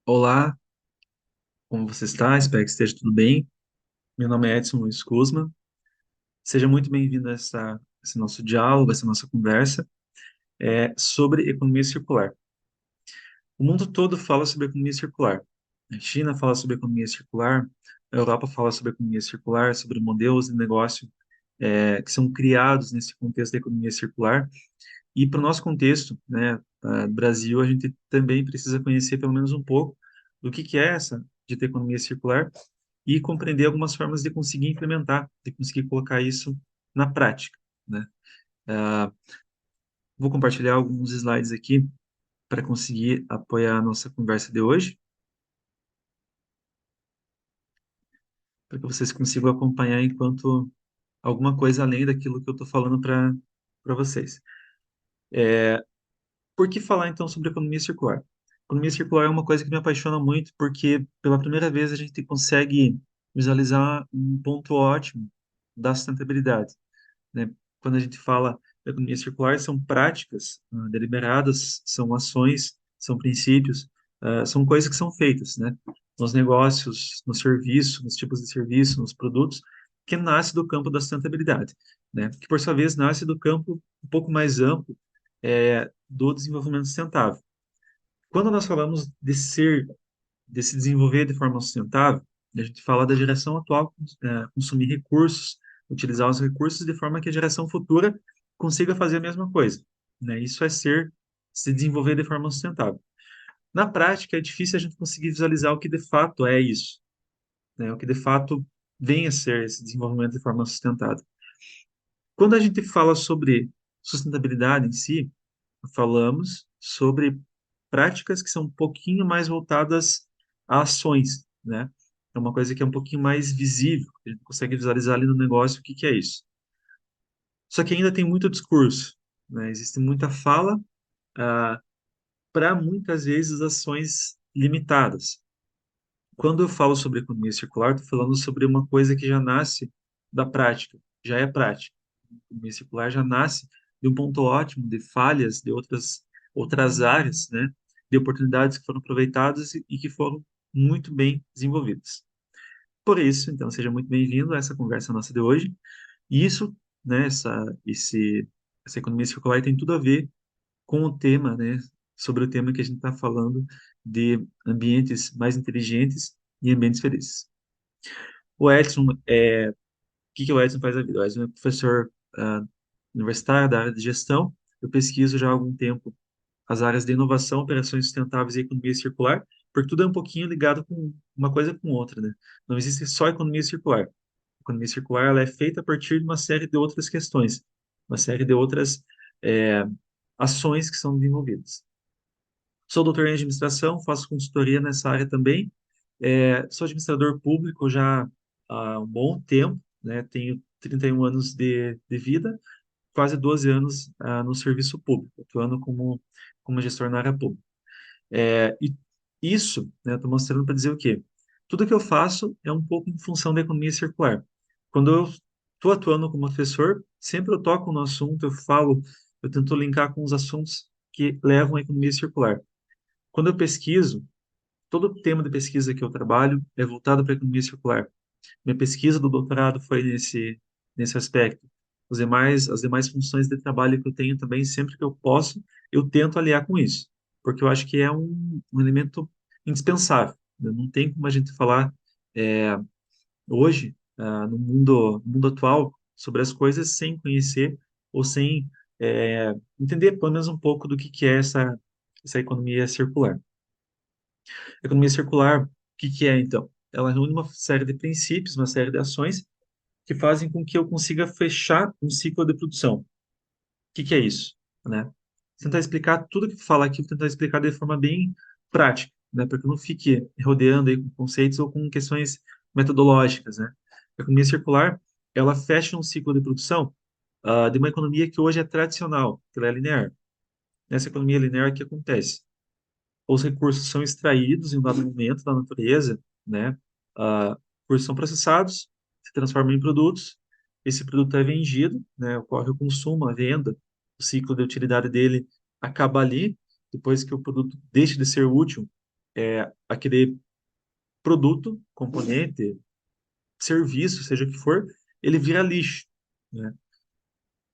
Olá, como você está? Espero que esteja tudo bem. Meu nome é Edson Luiz Kuzma. Seja muito bem-vindo a esse nosso diálogo, essa nossa conversa sobre economia circular. O mundo todo fala sobre economia circular. A China fala sobre economia circular, a Europa fala sobre economia circular, sobre modelos de negócio que são criados nesse contexto da economia circular. E para o nosso contexto, né, Brasil, a gente também precisa conhecer pelo menos um pouco do que é essa de ter economia circular e compreender algumas formas de conseguir implementar, de conseguir colocar isso na prática, né? Ah, vou compartilhar alguns slides aqui para conseguir apoiar a nossa conversa de hoje, para que vocês consigam acompanhar enquanto alguma coisa além daquilo que eu estou falando para vocês. Por que falar então sobre economia circular? Economia circular é uma coisa que me apaixona muito porque pela primeira vez a gente consegue visualizar um ponto ótimo da sustentabilidade, né? Quando a gente fala de economia circular, são práticas deliberadas, são ações, são princípios, são coisas que são feitas, né? Nos negócios, no serviço, nos tipos de serviço, nos produtos, que nasce do campo da sustentabilidade, né? Que por sua vez nasce do campo um pouco mais amplo do desenvolvimento sustentável. Quando nós falamos de se desenvolver de forma sustentável, a gente fala da geração atual, consumir recursos, utilizar os recursos de forma que a geração futura consiga fazer a mesma coisa, né? Isso é se desenvolver de forma sustentável. Na prática, é difícil a gente conseguir visualizar o que de fato é isso, né? O que de fato vem a ser esse desenvolvimento de forma sustentável. Quando a gente fala sobre sustentabilidade em si, falamos sobre práticas que são um pouquinho mais voltadas a ações, né? É uma coisa que é um pouquinho mais visível, a gente consegue visualizar ali no negócio o que que é isso. Só que ainda tem muito discurso, né? Existe muita fala, para muitas vezes ações limitadas. Quando eu falo sobre economia circular, estou falando sobre uma coisa que já nasce da prática, já é prática. A economia circular já nasce de um ponto ótimo, de falhas de outras áreas, né? De oportunidades que foram aproveitadas e que foram muito bem desenvolvidas. Por isso, então, seja muito bem-vindo a essa conversa nossa de hoje. E isso, né, essa economia circular tem tudo a ver com o tema, né, sobre o tema que a gente está falando de ambientes mais inteligentes e ambientes felizes. O Edson, o que que o Edson faz da vida? O Edson é professor universitário da área de gestão. Eu pesquiso já há algum tempo as áreas de inovação, operações sustentáveis e economia circular, porque tudo é um pouquinho ligado com uma coisa com outra, né? Não existe só economia circular. A economia circular ela é feita a partir de uma série de outras questões, uma série de outras é, ações que são desenvolvidas. Sou doutor em administração, faço consultoria nessa área também. Sou administrador público já há um bom tempo, né? Tenho 31 anos de vida, quase 12 anos no serviço público, atuando como gestor na área pública. E isso, né, estou mostrando para dizer o quê? Tudo que eu faço é um pouco em função da economia circular. Quando eu estou atuando como professor, sempre eu toco no assunto, eu falo, eu tento linkar com os assuntos que levam à economia circular. Quando eu pesquiso, todo o tema de pesquisa que eu trabalho é voltado para a economia circular. Minha pesquisa do doutorado foi nesse aspecto. As demais funções de trabalho que eu tenho também, sempre que eu posso, eu tento aliar com isso, porque eu acho que é um elemento indispensável, né? Não tem como a gente falar é, hoje, no mundo atual, sobre as coisas sem conhecer ou sem entender pelo menos um pouco do que é essa economia circular. Economia circular, o que é então? Ela reúne uma série de princípios, uma série de ações que fazem com que eu consiga fechar um ciclo de produção. O que é isso, né? Tentar explicar tudo que fala aqui, vou tentar explicar de forma bem prática, né? Para que eu não fique rodeando aí com conceitos ou com questões metodológicas, né? A economia circular, ela fecha um ciclo de produção de uma economia que hoje é tradicional, que ela é linear. Nessa economia linear, o que acontece? Os recursos são extraídos em um dado momento da natureza, né? Recursos são processados, se transformam em produtos, esse produto é vendido, né? Ocorre o consumo, a venda, o ciclo de utilidade dele acaba ali, depois que o produto deixa de ser útil, aquele produto, componente, serviço, seja o que for, ele vira lixo, né?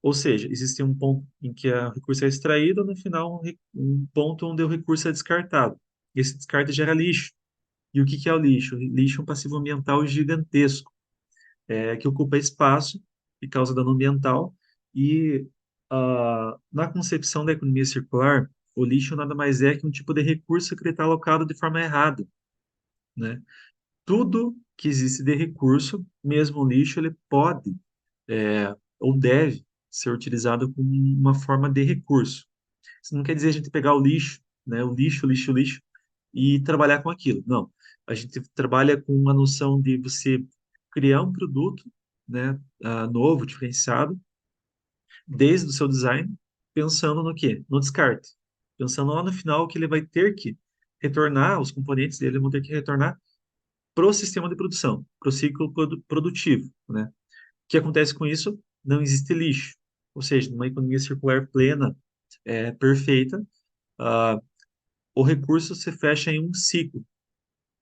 Ou seja, existe um ponto em que o recurso é extraído, no final um ponto onde o recurso é descartado. Esse descarte gera lixo. E o que que é o lixo? O lixo é um passivo ambiental gigantesco, que ocupa espaço e causa dano ambiental. E na concepção da economia circular, o lixo nada mais é que um tipo de recurso que ele está alocado de forma errada, né? Tudo que existe de recurso, mesmo o lixo, ele pode ou deve ser utilizado como uma forma de recurso. Isso não quer dizer a gente pegar o lixo, né, o lixo, e trabalhar com aquilo. Não. A gente trabalha com uma noção de você criar um produto, né, novo, diferenciado, desde o seu design, pensando no quê? No descarte. Pensando lá no final que ele vai ter que retornar, os componentes dele vão ter que retornar para o sistema de produção, para o ciclo produtivo, né? O que acontece com isso? Não existe lixo. Ou seja, numa economia circular plena, perfeita, ah, o recurso se fecha em um ciclo.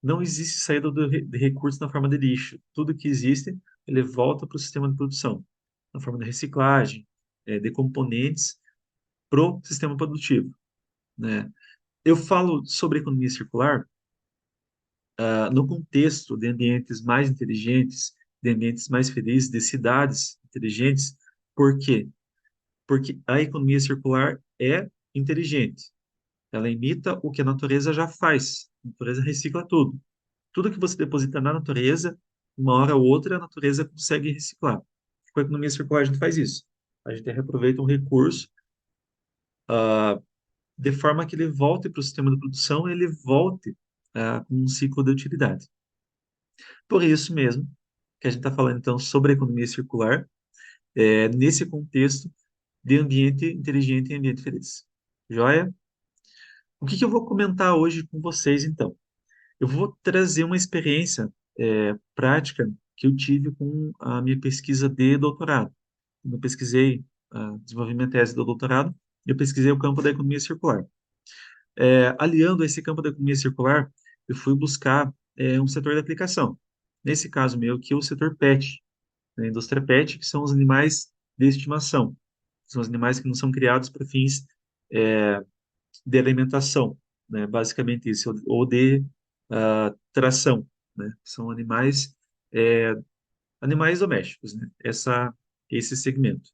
Não existe saída de recurso na forma de lixo. Tudo que existe, ele volta para o sistema de produção, na forma de reciclagem, de componentes para o sistema produtivo, né? Eu falo sobre economia circular, no contexto de ambientes mais inteligentes, de ambientes mais felizes, de cidades inteligentes. Por quê? Porque a economia circular é inteligente. Ela imita o que a natureza já faz. A natureza recicla tudo. Tudo que você deposita na natureza, uma hora ou outra, a natureza consegue reciclar. Com a economia circular, a gente faz isso. A gente reaproveita um recurso de forma que ele volte para o sistema de produção e ele volte com um ciclo de utilidade. Por isso mesmo que a gente está falando, então, sobre a economia circular, nesse contexto de ambiente inteligente e ambiente feliz. Joia? O que que eu vou comentar hoje com vocês, então? Eu vou trazer uma experiência prática que eu tive com a minha pesquisa de doutorado. Quando eu pesquisei, desenvolvi minha tese do doutorado, eu pesquisei o campo da economia circular. Aliando a esse campo da economia circular, eu fui buscar um setor de aplicação. Nesse caso meu, que é o setor PET, né, a indústria PET, que são os animais de estimação. São os animais que não são criados para fins de alimentação, né? Basicamente isso, ou de tração, né? São animais domésticos, né? Esse segmento.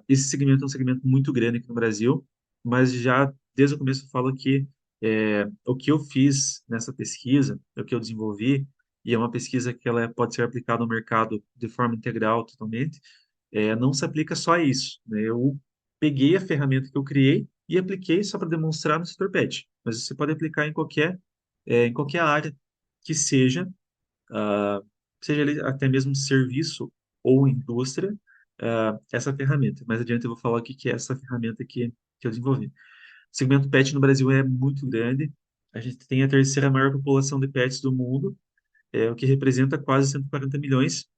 Esse segmento é um segmento muito grande aqui no Brasil, mas já desde o começo eu falo que o que eu fiz nessa pesquisa, o que eu desenvolvi, e é uma pesquisa que ela pode ser aplicada ao mercado de forma integral totalmente, não se aplica só a isso, né? Eu peguei a ferramenta que eu criei e apliquei só para demonstrar no setor pet, mas você pode aplicar em qualquer área que ah, seja ele até mesmo serviço ou indústria, essa ferramenta. Mais adiante eu vou falar o que que é essa ferramenta que eu desenvolvi. O segmento pet no Brasil é muito grande. A gente tem a terceira maior população de pets do mundo, o que representa quase 140 milhões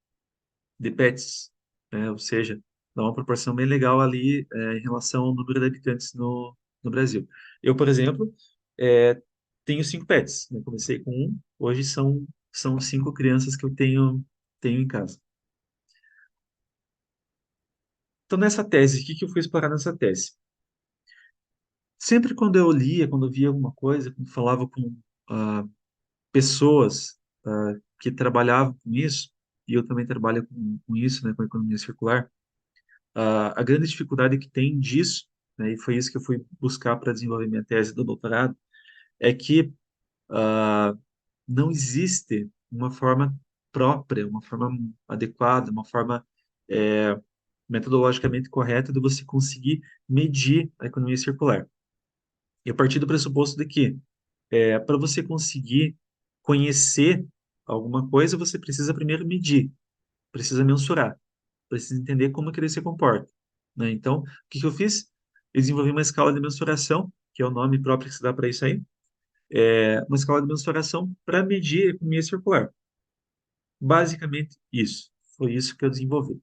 de pets, né? Ou seja, dá uma proporção bem legal ali, em relação ao número de habitantes no Brasil. Eu, por exemplo, é, tenho 5 pets, né? Comecei com um, hoje são 5 crianças que eu tenho em casa. Então, nessa tese, o que que eu fui explorar nessa tese? Sempre quando eu lia, quando eu via alguma coisa, quando falava com ah, pessoas que trabalhavam com isso, e eu também trabalho com isso, né, com economia circular, a grande dificuldade que tem disso, né, e foi isso que eu fui buscar para desenvolver minha tese do doutorado, é que não existe uma forma própria, uma forma adequada, uma forma metodologicamente correta de você conseguir medir a economia circular. E a partir do pressuposto de que, para você conseguir conhecer alguma coisa, você precisa primeiro medir, precisa mensurar, precisa entender como que ele se comporta, né? Então, o que que eu fiz? Eu desenvolvi uma escala de mensuração, que é o nome próprio que se dá para isso aí, uma escala de mensuração para medir a economia circular. Basicamente isso. Foi isso que eu desenvolvi.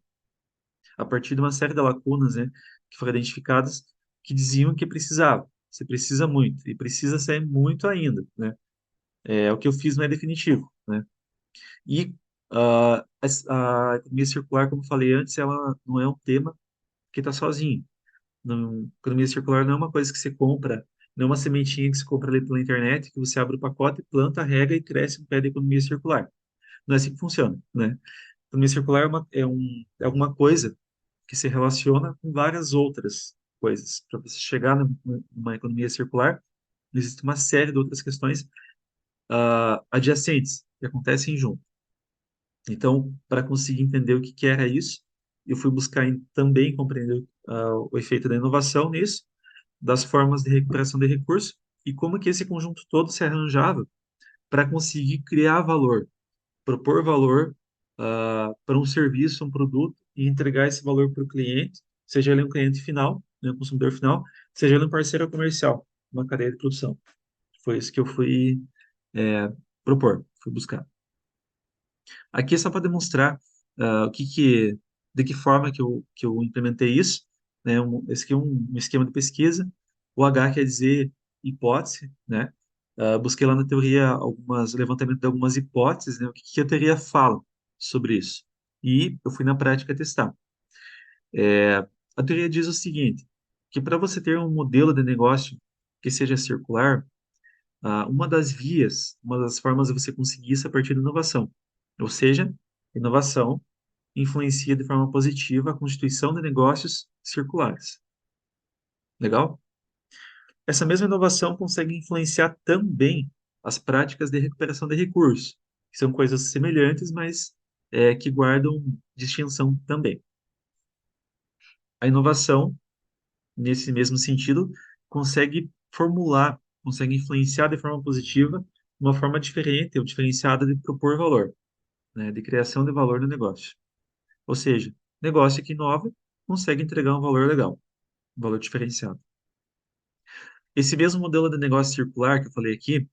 A partir de uma série de lacunas, né, que foram identificadas, que diziam que precisava. Você precisa muito, e precisa ser muito ainda, né? O que eu fiz não é definitivo, né? E a economia circular, como eu falei antes, ela não é um tema que está sozinho. Não, economia circular não é uma coisa que você compra, não é uma sementinha que você compra ali pela internet, que você abre o pacote, planta, rega e cresce um pé de economia circular. Não é assim que funciona, né? Economia circular é alguma coisa que se relaciona com várias outras coisas. Para você chegar numa economia circular, existe uma série de outras questões adjacentes que acontecem junto. Então, para conseguir entender o que que era isso, eu fui buscar também compreender o efeito da inovação nisso, das formas de recuperação de recursos e como que esse conjunto todo se arranjava para conseguir criar valor, propor valor para um serviço, um produto e entregar esse valor para o cliente, seja ele um cliente final, né, um consumidor final, seja ele um parceiro comercial, uma cadeia de produção. Foi isso que eu fui propor, fui buscar. Aqui é só para demonstrar de que forma que eu implementei isso, né? Esse aqui é um esquema de pesquisa. O H quer dizer hipótese, né? Busquei lá na teoria algumas levantamento de algumas hipóteses, né? O que, que a teoria fala sobre isso. E eu fui na prática testar. A teoria diz o seguinte, que para você ter um modelo de negócio que seja circular, uma das vias, uma das formas de você conseguir isso é a partir da inovação. Ou seja, inovação influencia de forma positiva a constituição de negócios circulares. Legal? Essa mesma inovação consegue influenciar também as práticas de recuperação de recursos, que são coisas semelhantes, mas que guardam distinção também. A inovação, nesse mesmo sentido, consegue formular, consegue influenciar de forma positiva uma forma diferente ou diferenciada de propor valor, né, de criação de valor no negócio. Ou seja, negócio que inova consegue entregar um valor legal, um valor diferenciado. Esse mesmo modelo de negócio circular que eu falei aqui,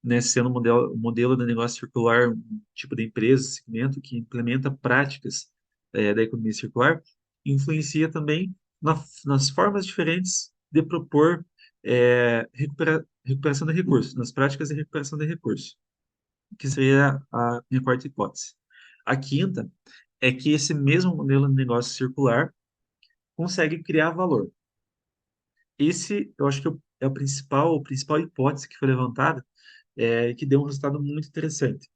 né, sendo um modelo de negócio circular, um tipo de empresa, segmento que implementa práticas da economia circular, influencia também nas formas diferentes de propor recuperação de recursos, nas práticas de recuperação de recursos, que seria a minha quarta hipótese. A quinta é que esse mesmo modelo de negócio circular consegue criar valor. Esse, eu acho que é a principal hipótese que foi levantada, que deu um resultado muito interessante,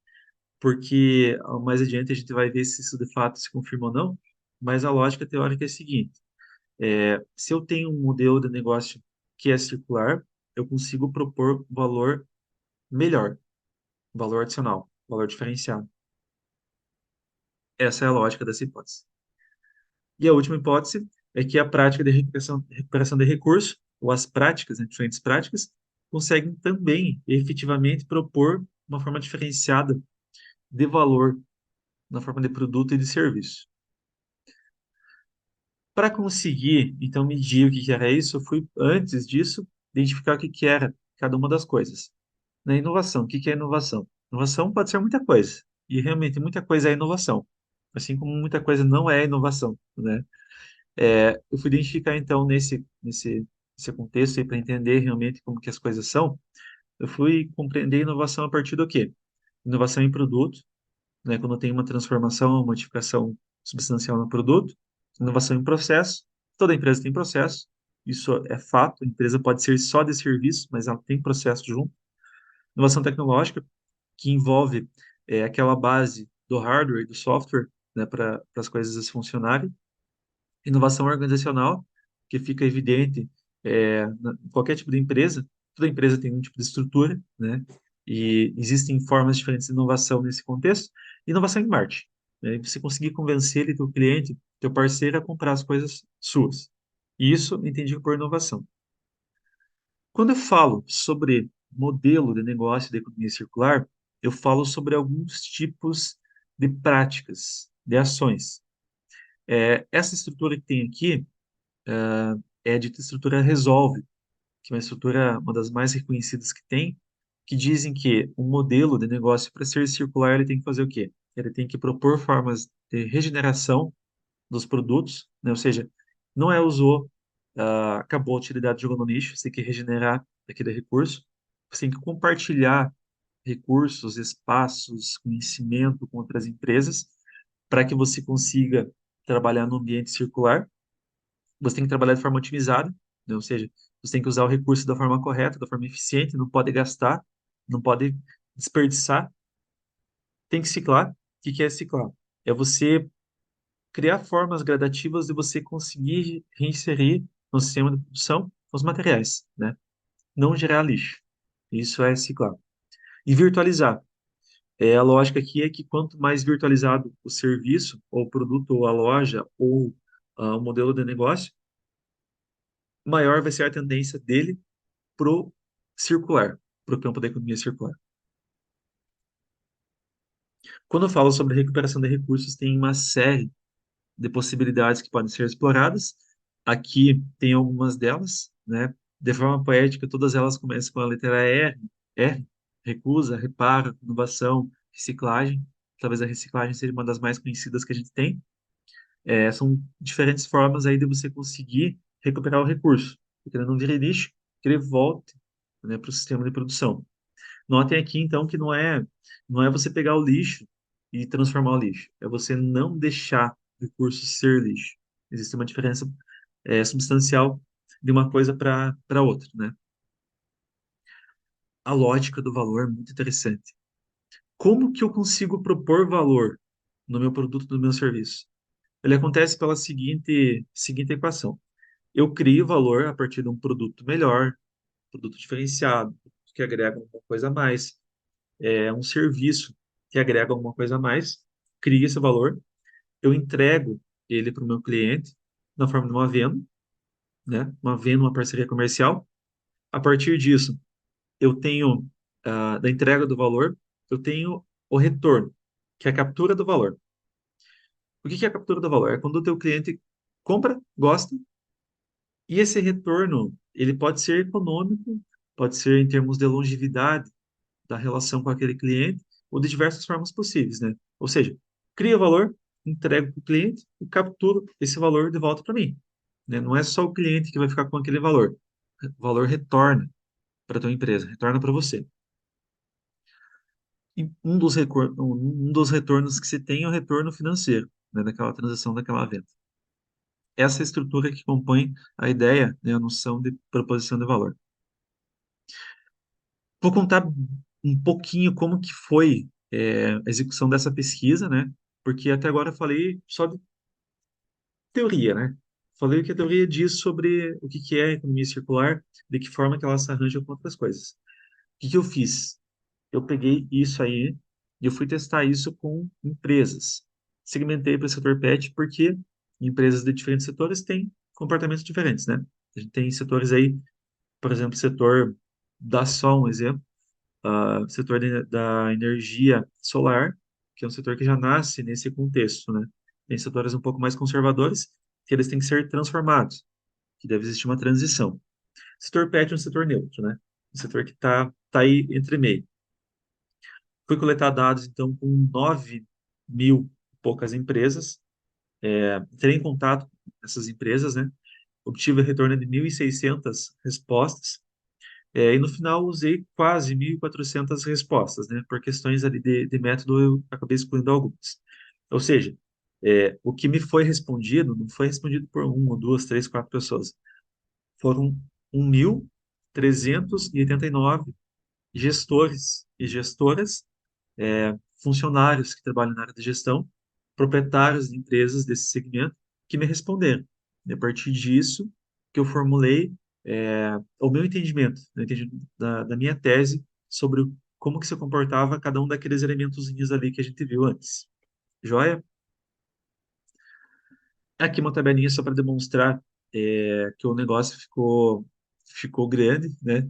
porque mais adiante a gente vai ver se isso de fato se confirma ou não, mas a lógica teórica é a seguinte: se eu tenho um modelo de negócio que é circular, eu consigo propor valor melhor, valor adicional, valor diferenciado. Essa é a lógica dessa hipótese. E a última hipótese é que a prática de recuperação de recursos, ou as práticas, né, diferentes práticas, conseguem também efetivamente propor uma forma diferenciada de valor na forma de produto e de serviço. Para conseguir, então, medir o que que era isso, eu fui, antes disso, identificar o que que era cada uma das coisas. Na inovação, o que que é inovação? Inovação pode ser muita coisa, e realmente muita coisa é inovação, assim como muita coisa não é inovação, né? Eu fui identificar, então, nesse contexto, para entender realmente como que as coisas são, eu fui compreender inovação a partir do quê? Inovação em produto, né, quando tem uma transformação, uma modificação substancial no produto, inovação em processo, toda empresa tem processo, isso é fato, a empresa pode ser só de serviço, mas ela tem processo junto. Inovação tecnológica, que envolve aquela base do hardware e do software, né, para as coisas funcionarem. Inovação organizacional, que fica evidente em qualquer tipo de empresa, toda empresa tem um tipo de estrutura, né? E existem formas diferentes de inovação nesse contexto. Inovação em marketing, né? Você conseguir convencer ele, teu cliente, teu parceiro a comprar as coisas suas. E isso entendido por inovação. Quando eu falo sobre modelo de negócio da economia circular, eu falo sobre alguns tipos de práticas, de ações. Essa estrutura que tem aqui é a dita estrutura Resolve, que é uma estrutura, uma das mais reconhecidas que tem, que dizem que um modelo de negócio, para ser circular, ele tem que fazer o quê? Ele tem que propor formas de regeneração dos produtos, né? Ou seja, não é usou, acabou a utilidade jogou no lixo, você tem que regenerar aquele recurso, você tem que compartilhar recursos, espaços, conhecimento com outras empresas para que você consiga trabalhar no ambiente circular. Você tem que trabalhar de forma otimizada, né? Ou seja, você tem que usar o recurso da forma correta, da forma eficiente, não pode gastar, não pode desperdiçar, tem que ciclar. O que que é ciclar? É você criar formas gradativas de você conseguir reinserir no sistema de produção os materiais, né? Não gerar lixo. Isso é ciclar. E virtualizar. A lógica aqui é que quanto mais virtualizado o serviço, ou o produto, ou a loja, ou o modelo de negócio, maior vai ser a tendência dele pro circular, pro campo da economia circular. Quando eu falo sobre recuperação de recursos, tem uma série de possibilidades que podem ser exploradas. Aqui tem algumas delas, né? De forma poética, todas elas começam com a letra R, R, recusa, reparo, inovação, reciclagem. Talvez a reciclagem seja uma das mais conhecidas que a gente tem. São diferentes formas aí de você conseguir recuperar o recurso, porque ele não vire lixo, que ele volte, né, para o sistema de produção. Notem aqui, então, que não é você pegar o lixo e transformar o lixo, é você não deixar o recurso ser lixo. Existe uma diferença substancial de uma coisa para outra, né? A lógica do valor é muito interessante. Como que eu consigo propor valor no meu produto, no meu serviço? Ele acontece pela seguinte equação. Eu crio valor a partir de um produto melhor, produto diferenciado, que agrega alguma coisa a mais, um serviço que agrega alguma coisa a mais, crio esse valor, eu entrego ele para o meu cliente na forma de uma venda, né? Uma venda, uma parceria comercial. A partir disso, eu tenho, da entrega do valor, eu tenho o retorno, que é a captura do valor. O que que é a captura do valor? É quando o teu cliente compra, gosta, e esse retorno, ele pode ser econômico, pode ser em termos de longevidade da relação com aquele cliente, ou de diversas formas possíveis, né? Ou seja, cria valor, entrega para o cliente e captura esse valor de volta para mim, né? Não é só o cliente que vai ficar com aquele valor. O valor retorna para a tua empresa, retorna para você. E um dos retornos que se tem é o retorno financeiro, né, daquela transação, daquela venda. Essa é a estrutura que compõe a ideia, né, a noção de proposição de valor. Vou contar um pouquinho como que foi a execução dessa pesquisa, né? Porque até agora eu falei só de teoria, né? Falei o que a teoria diz sobre o que que é a economia circular, de que forma que ela se arranja com outras coisas. O que que eu fiz? Eu peguei isso aí e eu fui testar isso com empresas. Segmentei para o setor pet porque empresas de diferentes setores têm comportamentos diferentes, né? A gente tem setores aí, por exemplo, setor dá só um exemplo, setor da energia solar, que é um setor que já nasce nesse contexto, né? Tem setores um pouco mais conservadores, que eles têm que ser transformados, que deve existir uma transição. O setor PET é um setor neutro, né? Um setor que tá aí entre meio. Fui coletar dados, então, com 9.000 e poucas empresas, entrei em contato com essas empresas, né? Obtive o retorno de 1.600 respostas, e no final usei quase 1.400 respostas, né? Por questões ali de método, eu acabei excluindo algumas. Ou seja, o que me foi respondido não foi respondido por uma, duas, três, quatro pessoas. Foram 1.389 gestores e gestoras, funcionários que trabalham na área de gestão, proprietários de empresas desse segmento, que me responderam. E a partir disso, que eu formulei o meu entendimento, né, da minha tese sobre como que se comportava cada um daqueles elementozinhos ali que a gente viu antes. Joia? Aqui uma tabelinha só para demonstrar que o negócio ficou grande, né?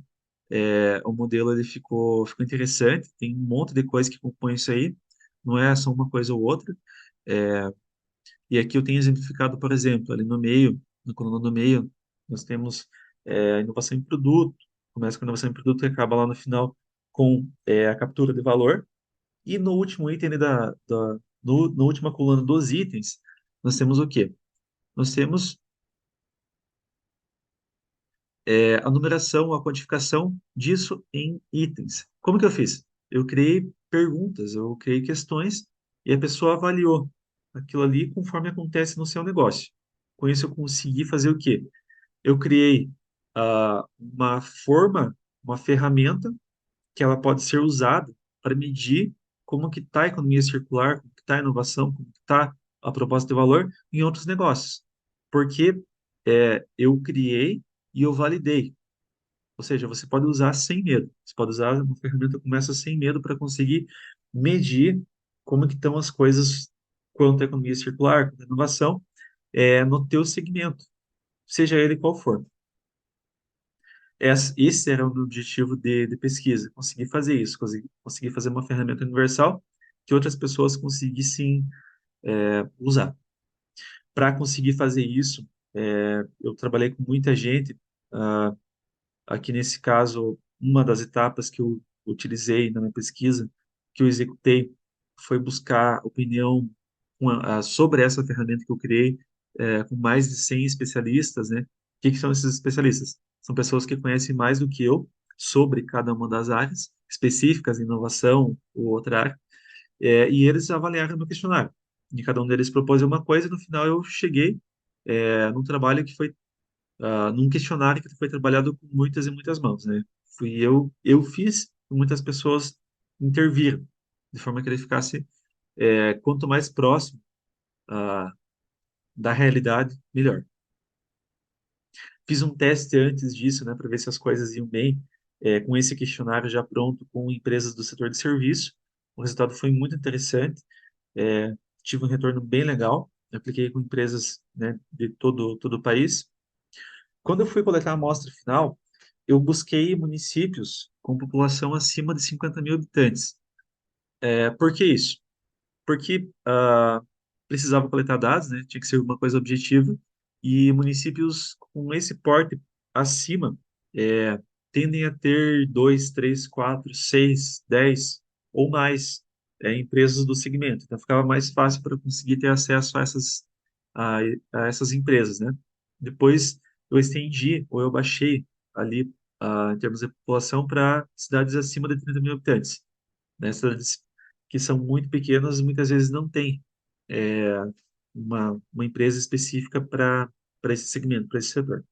O modelo ele ficou interessante, tem um monte de coisa que compõe isso aí, não é só uma coisa ou outra. É, e aqui eu tenho exemplificado, por exemplo, ali no meio, na coluna do meio, nós temos inovação em produto, começa com inovação em produto e acaba lá no final com a captura de valor. E no último item no última coluna dos itens, nós temos o quê? Nós temos a numeração, a quantificação disso em itens. Como que eu fiz? Eu criei perguntas, eu criei questões e a pessoa avaliou aquilo ali conforme acontece no seu negócio. Com isso eu consegui fazer o quê? Eu criei uma forma, uma ferramenta que ela pode ser usada para medir como que está a economia circular, como que está a inovação, como que está a proposta de valor em outros negócios. Porque eu criei e eu validei. Ou seja, você pode usar sem medo. Você pode usar uma ferramenta como essa sem medo para conseguir medir como que estão as coisas quanto à economia circular, quanto à inovação, no teu segmento, seja ele qual for. Esse era o meu objetivo de pesquisa, conseguir fazer isso, conseguir fazer uma ferramenta universal que outras pessoas conseguissem usar. Para conseguir fazer isso, eu trabalhei com muita gente. ah, Aqui nesse caso, uma das etapas que eu utilizei na minha pesquisa, que eu executei, foi buscar opinião sobre essa ferramenta que eu criei, com mais de 100 especialistas, né? O que que são esses especialistas? São pessoas que conhecem mais do que eu sobre cada uma das áreas específicas, inovação ou outra área, e eles avaliaram no questionário. E cada um deles propôs uma coisa, e no final eu cheguei num trabalho que foi num questionário que foi trabalhado com muitas e muitas mãos, né? Eu fiz, e muitas pessoas interviram, de forma que ele ficasse quanto mais próximo ah, da realidade, melhor. Fiz um teste antes disso, né, para ver se as coisas iam bem, com esse questionário já pronto com empresas do setor de serviço. O resultado foi muito interessante, é, tive um retorno bem legal. Eu apliquei com empresas, né, de todo o país. Quando eu fui coletar a amostra final, eu busquei municípios com população acima de 50 mil habitantes. Por que isso? Porque precisava coletar dados, né? Tinha que ser uma coisa objetiva, e municípios com esse porte acima tendem a ter dois, três, quatro, seis, 10 ou mais empresas do segmento. Então ficava mais fácil para conseguir ter acesso a, a essas empresas, né? Depois eu estendi ou eu baixei ali em termos de população para cidades acima de 30 mil habitantes, né? Cidades que são muito pequenas, muitas vezes não tem é, uma empresa específica para esse segmento, para esse setor.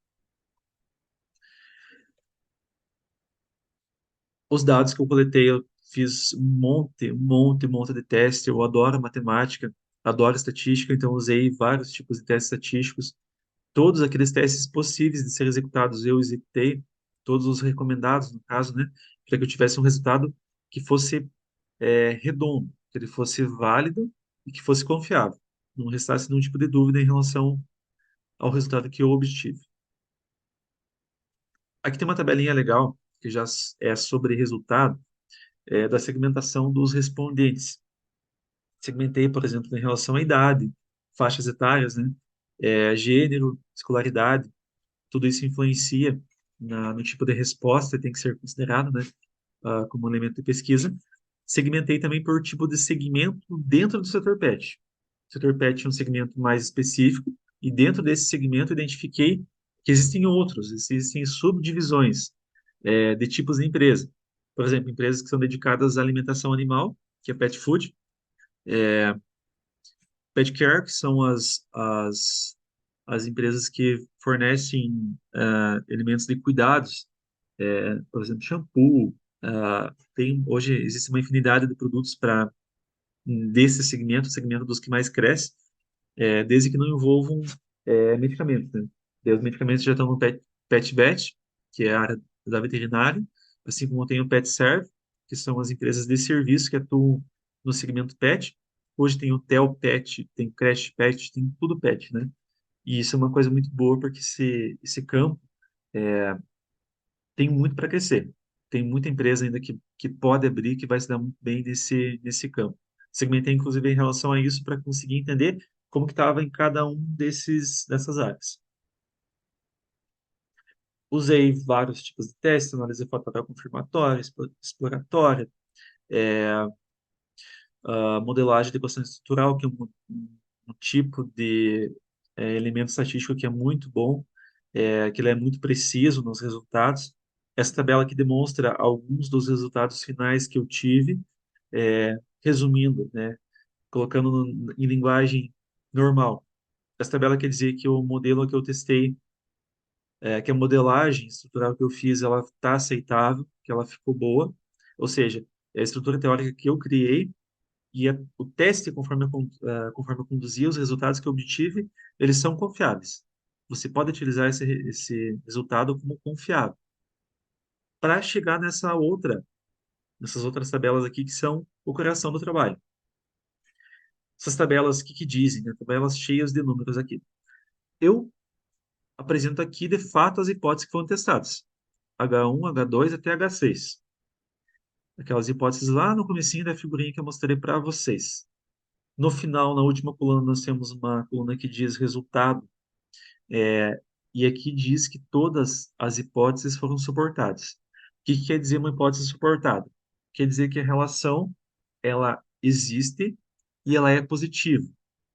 Os dados que eu coletei, eu fiz um monte de teste. Eu adoro matemática, adoro estatística, então usei vários tipos de testes estatísticos. Todos aqueles testes possíveis de ser executados, eu executei, todos os recomendados, no caso, né, para que eu tivesse um resultado que fosse redondo, que ele fosse válido e que fosse confiável. Não restasse nenhum tipo de dúvida em relação ao resultado que eu obtive. Aqui tem uma tabelinha legal, que já é sobre resultado, da segmentação dos respondentes. Segmentei, por exemplo, em relação à idade, faixas etárias, né? Gênero, escolaridade, tudo isso influencia no tipo de resposta, tem que ser considerado, né, como elemento de pesquisa. Segmentei também por tipo de segmento dentro do setor PET. O setor PET é um segmento mais específico, e dentro desse segmento identifiquei que existem subdivisões de tipos de empresa. Por exemplo, empresas que são dedicadas à alimentação animal, que é pet food, pet care, que são as empresas que fornecem elementos de cuidados, por exemplo, shampoo. Hoje existe uma infinidade de produtos para desse segmento, o segmento dos que mais cresce, desde que não envolvam medicamentos, né? Daí os medicamentos já estão no Pet Vet, que é a área da veterinária, assim como tem o Pet Serve, que são as empresas de serviço que atuam no segmento pet. Hoje tem o Tel Pet, tem Crash Pet, tem tudo pet, né? E isso é uma coisa muito boa, porque esse campo tem muito para crescer. Tem muita empresa ainda que pode abrir, que vai se dar muito bem nesse campo. Segmentei, inclusive, em relação a isso para conseguir entender como que estava em cada um dessas áreas. Usei vários tipos de testes, análise fatorial confirmatória, exploratória, a modelagem de equação estrutural, que é um tipo de elemento estatístico que é muito bom. que ele é muito preciso nos resultados. Essa tabela aqui demonstra alguns dos resultados finais que eu tive, resumindo, né, colocando em linguagem normal. Essa tabela quer dizer que o modelo que eu testei, que a modelagem estrutural que eu fiz, ela está aceitável, que ela ficou boa, ou seja, é a estrutura teórica que eu criei e o teste, conforme eu conduzi, os resultados que eu obtive, eles são confiáveis. Você pode utilizar esse resultado como confiável para chegar nessas outras tabelas aqui que são o coração do trabalho. Essas tabelas, o que que dizem, né? Tabelas cheias de números aqui. Eu apresento aqui, de fato, as hipóteses que foram testadas. H1, H2 até H6. Aquelas hipóteses lá no comecinho da figurinha que eu mostrei para vocês. No final, na última coluna, nós temos uma coluna que diz resultado. E aqui diz que todas as hipóteses foram suportadas. O que que quer dizer uma hipótese suportada? Quer dizer que a relação ela existe e ela é positiva.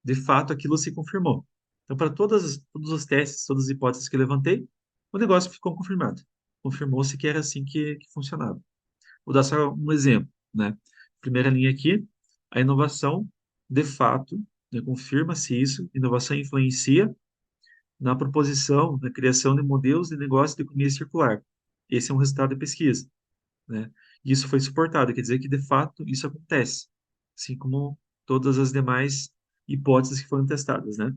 De fato, aquilo se confirmou. Então, para todos os testes, todas as hipóteses que eu levantei, o negócio ficou confirmado. Confirmou-se que era assim que funcionava. Vou dar só um exemplo, né? Primeira linha aqui, a inovação, de fato, né, confirma-se isso, inovação influencia na proposição, na criação de modelos de negócio de economia circular. Esse é um resultado de pesquisa, né? E isso foi suportado, quer dizer que, de fato, isso acontece, assim como todas as demais hipóteses que foram testadas, né?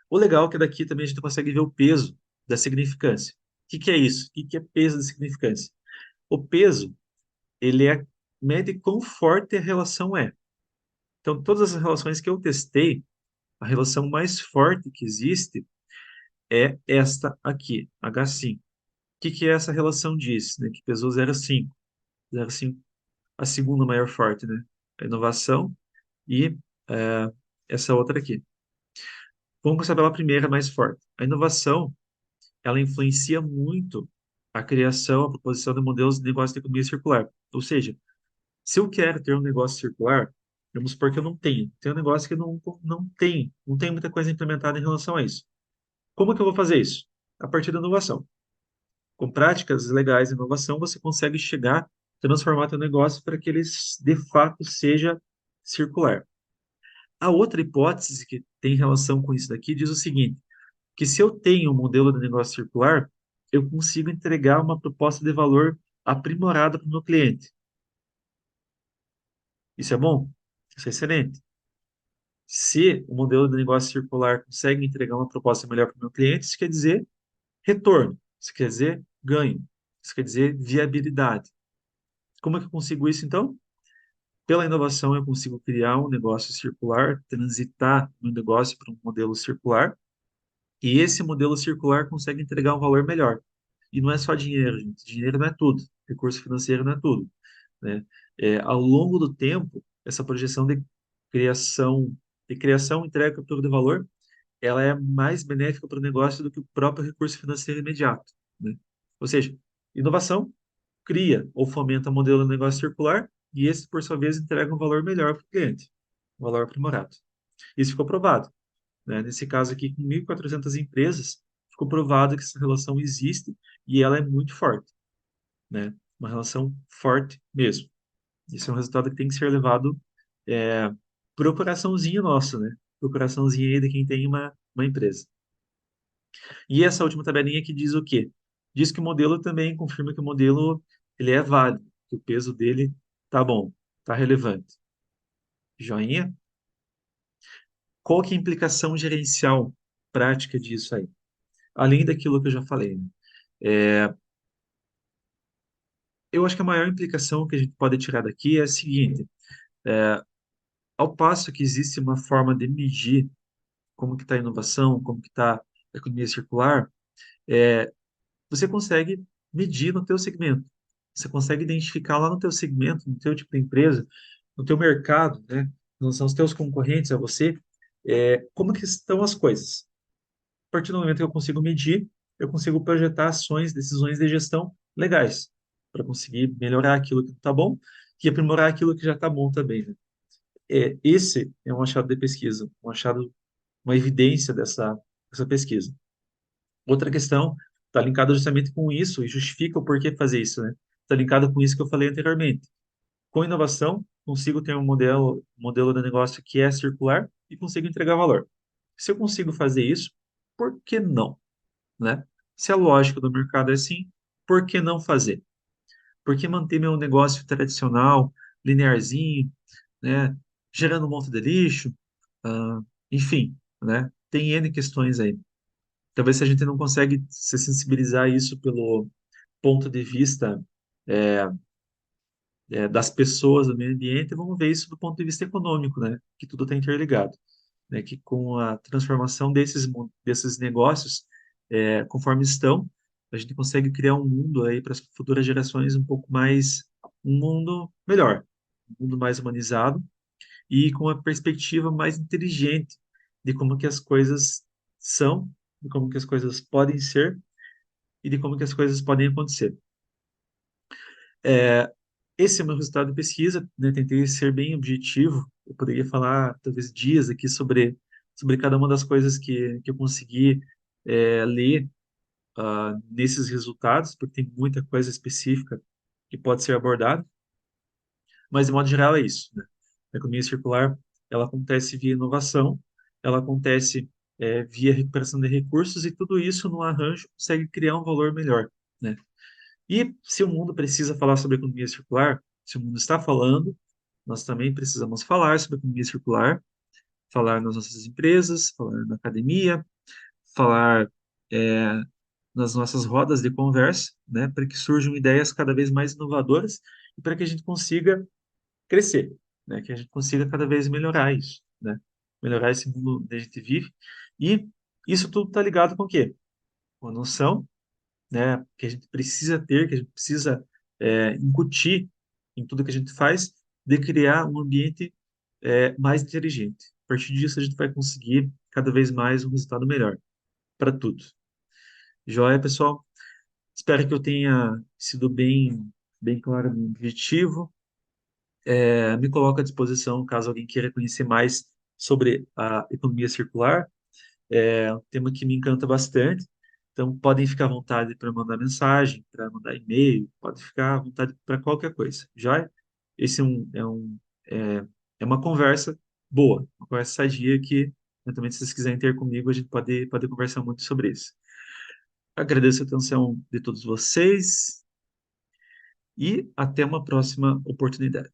O legal é que daqui também a gente consegue ver o peso da significância. O que que é isso? O que que é peso da significância? O peso, ele mede quão forte a relação é. Então, todas as relações que eu testei, a relação mais forte que existe é esta aqui, H5. O que que essa relação diz, né? Que pesou 0,5. 0,5, a segunda maior forte, né? A inovação e é, essa outra aqui. Vamos começar pela primeira mais forte. A inovação, ela influencia muito a criação, a proposição de modelos de negócio de economia circular. Ou seja, se eu quero ter um negócio circular, vamos supor que eu não tenho. Tem um negócio que não tem muita coisa implementada em relação a isso. Como que eu vou fazer isso? A partir da inovação. Com práticas legais de inovação, você consegue chegar, transformar teu negócio para que ele de fato seja circular. A outra hipótese que tem relação com isso daqui diz o seguinte, que se eu tenho um modelo de negócio circular, eu consigo entregar uma proposta de valor aprimorada para o meu cliente. Isso é bom? Isso é excelente. Se o modelo de negócio circular consegue entregar uma proposta melhor para o meu cliente, isso quer dizer retorno, isso quer dizer ganho, isso quer dizer viabilidade. Como é que eu consigo isso, então? Pela inovação, eu consigo criar um negócio circular, transitar no negócio para um modelo circular, e esse modelo circular consegue entregar um valor melhor. E não é só dinheiro, gente. Dinheiro não é tudo. Recurso financeiro não é tudo, né? Ao longo do tempo, essa projeção de criação, entrega e captura de valor, ela é mais benéfica para o negócio do que o próprio recurso financeiro imediato, né? Ou seja, inovação cria ou fomenta um modelo de negócio circular e esse, por sua vez, entrega um valor melhor para o cliente, um valor aprimorado. Isso ficou provado, né? Nesse caso aqui, com 1.400 empresas, ficou provado que essa relação existe e ela é muito forte, né? Uma relação forte mesmo. Isso é um resultado que tem que ser levado pro coraçãozinho nosso, né? Pro coraçãozinho aí de quem tem uma empresa. E essa última tabelinha que diz o quê? Diz que o modelo também confirma que o modelo ele é válido, que o peso dele tá bom, tá relevante. Joinha? Qual que é a implicação gerencial prática disso aí? Além daquilo que eu já falei, né? É, eu acho que a maior implicação que a gente pode tirar daqui é a seguinte: ao passo que existe uma forma de medir como que está a inovação, como que está a economia circular, você consegue medir no teu segmento. Você consegue identificar lá no teu segmento, no teu tipo de empresa, no teu mercado, né? Não são os teus concorrentes, é você, como que estão as coisas. A partir do momento que eu consigo medir, eu consigo projetar ações, decisões de gestão legais, para conseguir melhorar aquilo que está bom e aprimorar aquilo que já está bom também, né? Esse é um achado de pesquisa, um achado, uma evidência dessa pesquisa. Outra questão está linkada justamente com isso e justifica o porquê fazer isso, né? Está linkada com isso que eu falei anteriormente. Com inovação, consigo ter um modelo de negócio que é circular e consigo entregar valor. Se eu consigo fazer isso, por que não, né? Se a lógica do mercado é assim, por que não fazer? Por que manter meu negócio tradicional, linearzinho, né? Gerando um monte de lixo, ah, enfim, né? Tem N questões aí. Talvez se a gente não consegue se sensibilizar isso pelo ponto de vista é, das pessoas do meio ambiente, vamos ver isso do ponto de vista econômico, né? Que tudo está interligado, né? Que com a transformação desses negócios, conforme estão, a gente consegue criar um mundo aí para as futuras gerações um pouco mais, um mundo melhor, um mundo mais humanizado e com uma perspectiva mais inteligente de como que as coisas são, de como que as coisas podem ser e de como que as coisas podem acontecer. É, esse é o meu resultado de pesquisa, né? Tentei ser bem objetivo. Eu poderia falar talvez dias aqui sobre cada uma das coisas que eu consegui ler nesses resultados, porque tem muita coisa específica que pode ser abordada, mas de modo geral é isso, né? A economia circular, ela acontece via inovação, ela acontece via recuperação de recursos e tudo isso no arranjo consegue criar um valor melhor, né? E se o mundo precisa falar sobre economia circular, se o mundo está falando, nós também precisamos falar sobre economia circular, falar nas nossas empresas, falar na academia, falar é, nas nossas rodas de conversa, né, para que surjam ideias cada vez mais inovadoras e para que a gente consiga crescer, né, que a gente consiga cada vez melhorar isso, né, melhorar esse mundo onde a gente vive. E isso tudo está ligado com o quê? Com a noção, né, que a gente precisa ter, que a gente precisa incutir em tudo que a gente faz, de criar um ambiente mais inteligente. A partir disso, a gente vai conseguir cada vez mais um resultado melhor para tudo. Joia, pessoal? Espero que eu tenha sido bem claro no objetivo. Me coloco à disposição caso alguém queira conhecer mais sobre a economia circular. É um tema que me encanta bastante. Então, podem ficar à vontade para mandar mensagem, para mandar e-mail, pode ficar à vontade para qualquer coisa. Já esse é, é uma conversa boa, uma conversa sadia que, eventualmente, se vocês quiserem ter comigo, a gente pode conversar muito sobre isso. Agradeço a atenção de todos vocês e até uma próxima oportunidade.